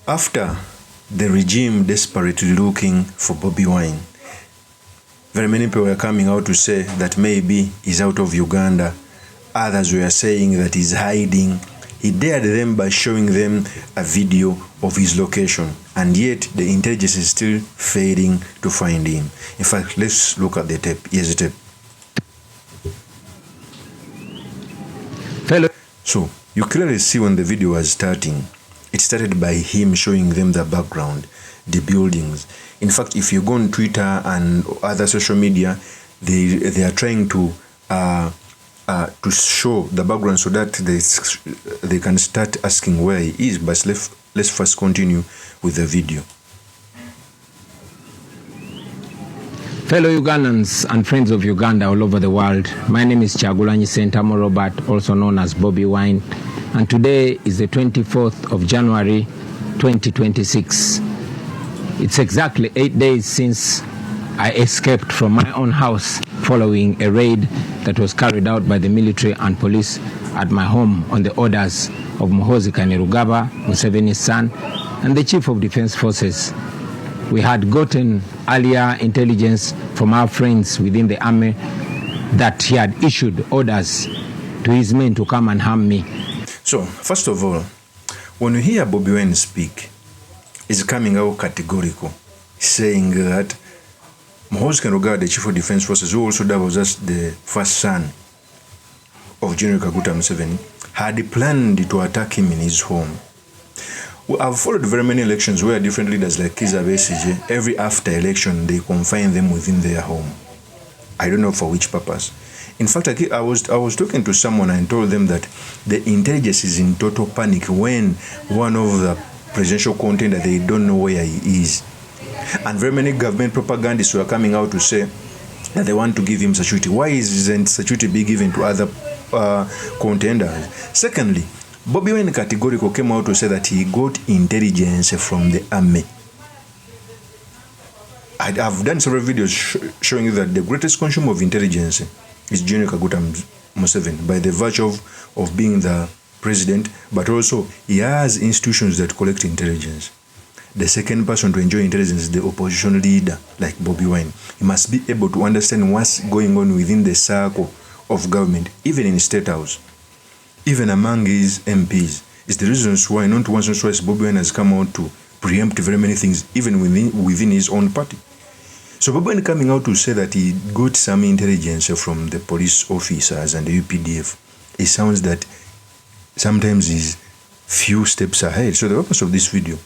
After the regime desperately looking for Bobi Wine, very many people were coming out to say that maybe he's out of Uganda. Others were saying that he's hiding. He dared them by showing them a video of his location, and yet the intelligence is still failing to find him. In fact, let's look at the tape. Here's the tape. Fellow. So you clearly see when the video was starting, it started by him showing them the background, the buildings. In fact, if you go on Twitter and other social media, they are trying to show the background so that they can start asking where he is. But let's first continue with the video. Fellow Ugandans and friends of Uganda all over the world, my name is Kyagulanyi Ssentamu Robert, also known as Bobi Wine, and today is the 24th of January 2026. It's exactly 8 days since I escaped from my own house following a raid that was carried out by the military and police at my home on the orders of Muhoozi, Museveni's son, and the Chief of Defense Forces. We had gotten earlier intelligence from our friends within the army that he had issued orders to his men to come and harm me. So, first of all, when you hear Bobi Wine speak, he's coming out categorical, saying that Muhoozi Kainerugaba, the Chief of Defense Forces, who also was just the first son of General Kaguta Museveni, had planned to attack him in his home. I've followed very many elections where different leaders like Kizza Besigye, every after election, they confine them within their home. I don't know for which purpose. In fact, I was talking to someone and told them that the intelligence is in total panic when one of the presidential contenders, they don't know where he is. And very many government propagandists were coming out to say that they want to give him security. Why isn't security being given to other contenders? Secondly, Bobi Wine categorical came out to say that he got intelligence from the army. I've done several videos showing you that the greatest consumer of intelligence is General Kaguta Museveni, by the virtue of being the president, but also he has institutions that collect intelligence. The second person to enjoy intelligence is the opposition leader, like Bobi Wine. He must be able to understand what's going on within the circle of government, even in State House, even among his MPs. It's the reasons why, not once or twice, Bobi Wine has come out to preempt very many things, even within his own party. So Bobi Wine coming out to say that he got some intelligence from the police officers and the UPDF, it sounds that sometimes he's few steps ahead. So the purpose of this video,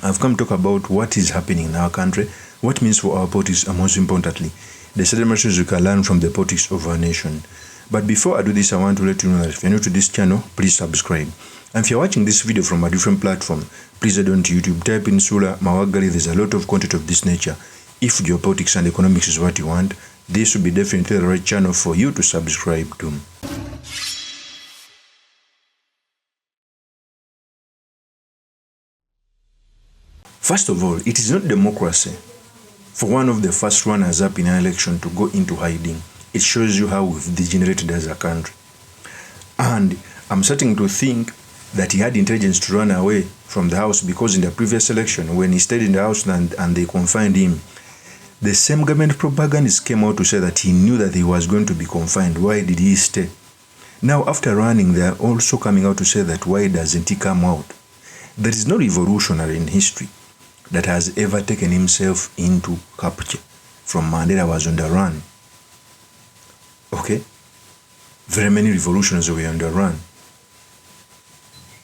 I've come to talk about what is happening in our country, what means for our politics, and most importantly, the certain lessons we can learn from the politics of our nation. But before I do this, I want to let you know that if you're new to this channel, please subscribe. And if you're watching this video from a different platform, please head on to YouTube, type in Sula Mawagali. There's a lot of content of this nature. If geopolitics and economics is what you want, this will be definitely the right channel for you to subscribe to. First of all, it is not democracy for one of the first runners up in an election to go into hiding. It shows you how we've degenerated as a country. And I'm starting to think that he had intelligence to run away from the house, because in the previous election, when he stayed in the house and they confined him, the same government propagandists came out to say that he knew that he was going to be confined. Why did he stay? Now, after running, they are also coming out to say that why doesn't he come out? There is no revolutionary in history that has ever taken himself into capture. From Mandela was on the run. Okay? Very many revolutions were on the run.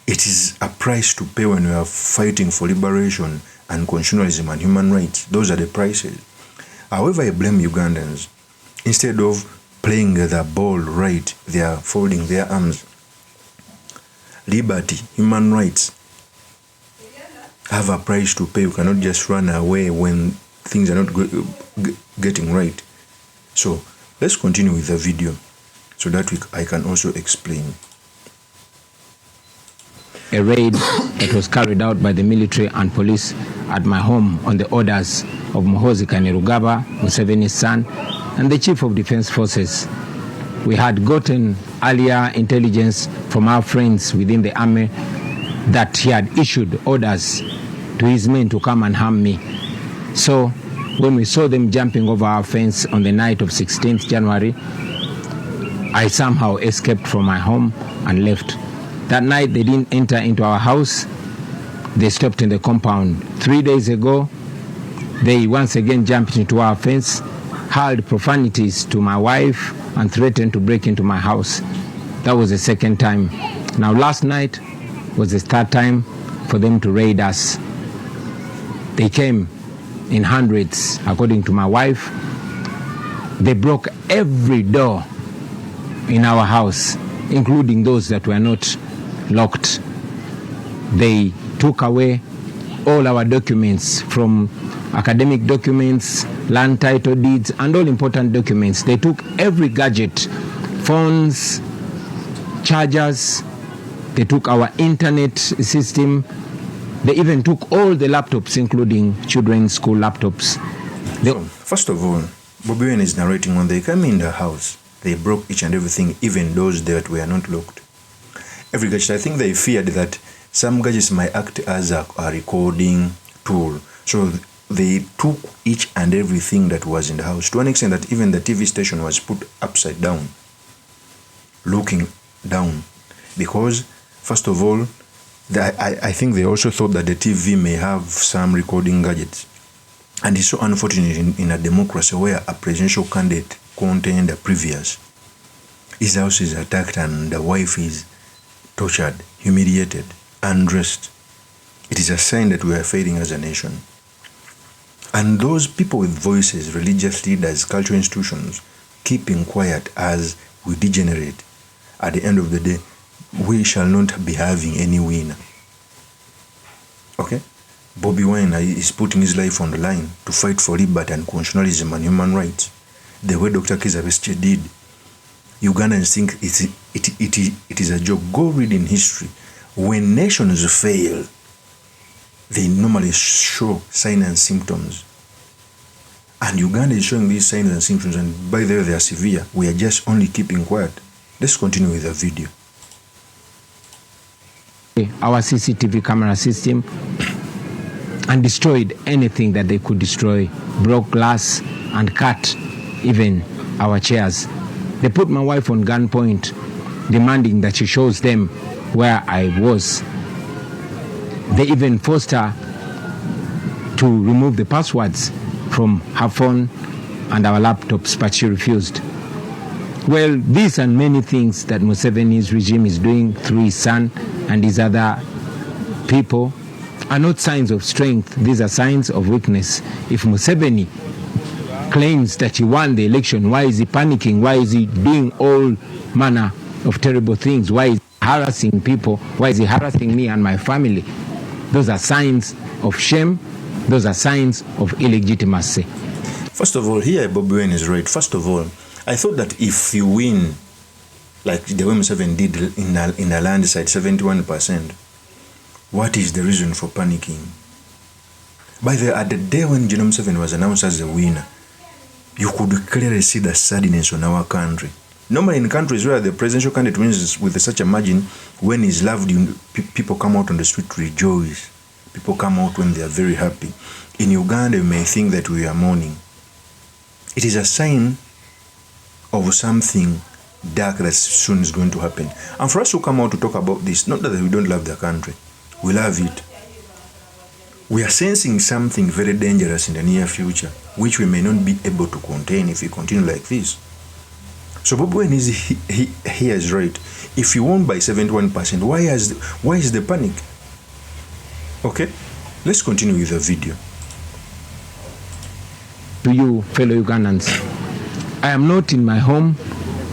It is a price to pay when we are fighting for liberation and constitutionalism and human rights. Those are the prices. However, I blame Ugandans. Instead of playing the ball right, they are folding their arms. Liberty, human rights have a price to pay. You cannot just run away when things are not getting right. So let's continue with the video so that I can also explain. A raid that was carried out by the military and police at my home on the orders of Muhoozi Kainerugaba, Museveni's son, and the Chief of Defense Forces. We had gotten earlier intelligence from our friends within the army that he had issued orders to his men to come and harm me. So when we saw them jumping over our fence on the night of 16th January, I somehow escaped from my home and left. That night they didn't enter into our house. They stopped in the compound. 3 days ago, they once again jumped into our fence, hurled profanities to my wife, and threatened to break into my house. That was the second time. Now last night was the third time for them to raid us. They came in hundreds, according to my wife. They broke every door in our house, including those that were not locked. They took away all our documents, from academic documents, land title deeds, and all important documents. They took every gadget, phones, chargers. They took our internet system. They even took all the laptops, including children's school laptops. First of all, Bobi Wine is narrating when they came in the house, they broke each and everything, even those that were not locked. Every gadget. I think they feared that some gadgets might act as a recording tool. So they took each and everything that was in the house, to an extent that even the TV station was put upside down, looking down. Because, first of all, I think they also thought that the TV may have some recording gadgets. And it's so unfortunate in a democracy where a presidential candidate contained a previous. His house is attacked and the wife is tortured, humiliated, undressed. It is a sign that we are failing as a nation. And those people with voices, religious leaders, cultural institutions, keeping quiet as we degenerate. At the end of the day, we shall not be having any winner. Okay? Bobi Wine is putting his life on the line to fight for liberty and constitutionalism and human rights, the way Dr. Kizza Besigye did. Ugandans think it is a joke. Go read in history. When nations fail, they normally show signs and symptoms. And Uganda is showing these signs and symptoms, and by the way, they are severe. We are just only keeping quiet. Let's continue with the video. Our CCTV camera system, and destroyed anything that they could destroy, broke glass and cut even our chairs. They put my wife on gunpoint, demanding that she shows them where I was. They even forced her to remove the passwords from her phone and our laptops, but she refused. Well, these and many things that Museveni's regime is doing through his son and his other people are not signs of strength. These are signs of weakness. If Museveni claims that he won the election, why is he panicking? Why is he doing all manner of terrible things? Why is he harassing people? Why is he harassing me and my family? Those are signs of shame. Those are signs of illegitimacy. First of all, here Bobi Wine is right. First of all, I thought that if you win, like the way Museveni did in a landslide, 71%, what is the reason for panicking? By the way, at the day when General Museveni was announced as the winner, you could clearly see the sadness on our country. Normally in countries where the presidential candidate wins with such a margin, when he's loved, people come out on the street to rejoice. People come out when they are very happy. In Uganda, you may think that we are mourning. It is a sign of something dark that soon is going to happen. And for us to come out to talk about this, not that we don't love the country, we love it. We are sensing something very dangerous in the near future, which we may not be able to contain if we continue like this. So Bobi Wine is right. If you won by 71%, why is the panic? Okay, let's continue with the video. To you, fellow Ugandans, I am not in my home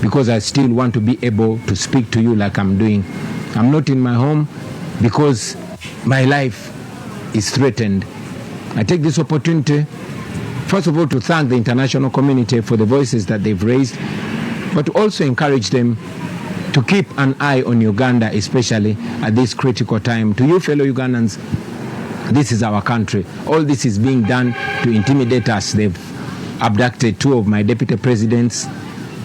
because I still want to be able to speak to you like I'm doing. I'm not in my home because my life is threatened. I take this opportunity, first of all, to thank the international community for the voices that they've raised, but to also encourage them to keep an eye on Uganda, especially at this critical time. To you, fellow Ugandans, this is our country. All this is being done to intimidate us. They've abducted 2 of my deputy presidents.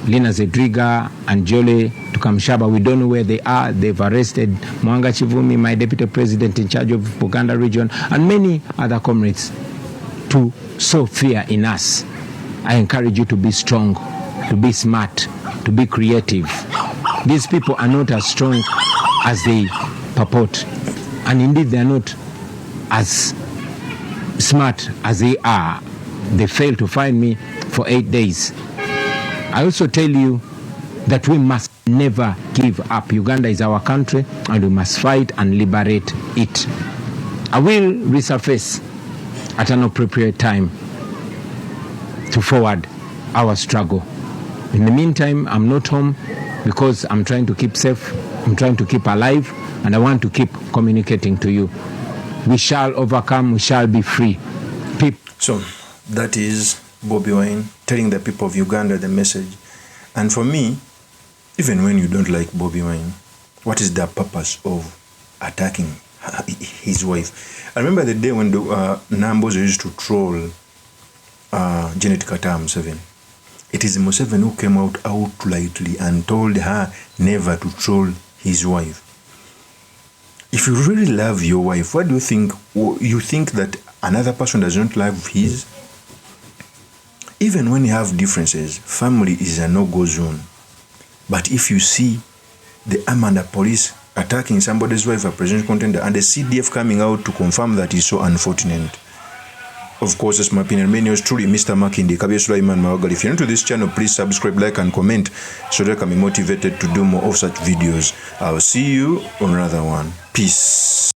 Lina Zedriga and Jole Tukamshaba. We don't know where they are. They've arrested Mwanga Chivumi, my deputy president in charge of Buganda region, and many other comrades to sow fear in us. I encourage you to be strong, to be smart, to be creative. These people are not as strong as they purport, and indeed they are not as smart as they are. They failed to find me for 8 days. I also tell you that we must never give up. Uganda is our country, and we must fight and liberate it. I will resurface at an appropriate time to forward our struggle. In the meantime, I'm not home because I'm trying to keep safe, I'm trying to keep alive, and I want to keep communicating to you. We shall overcome, we shall be free. So that is Bobi Wine telling the people of Uganda the message. And for me, even when you don't like Bobi Wine, what is the purpose of attacking his wife? I remember the day when the Nambos used to troll Janet Kata Museveni. It is Museveni who came out outrightly and told her never to troll his wife. If you really love your wife, what do you think? You think that another person does not love his? Even when you have differences, family is a no-go zone. But if you see the arm and the police attacking somebody's wife, a presidential contender, and the CDF coming out to confirm that is so unfortunate. Of course, it's my opinion. Many is truly Mr. Makindi, Kabir Sulaiman Mawagali. If you're new to this channel, please subscribe, like, and comment so that I can be motivated to do more of such videos. I'll see you on another one. Peace.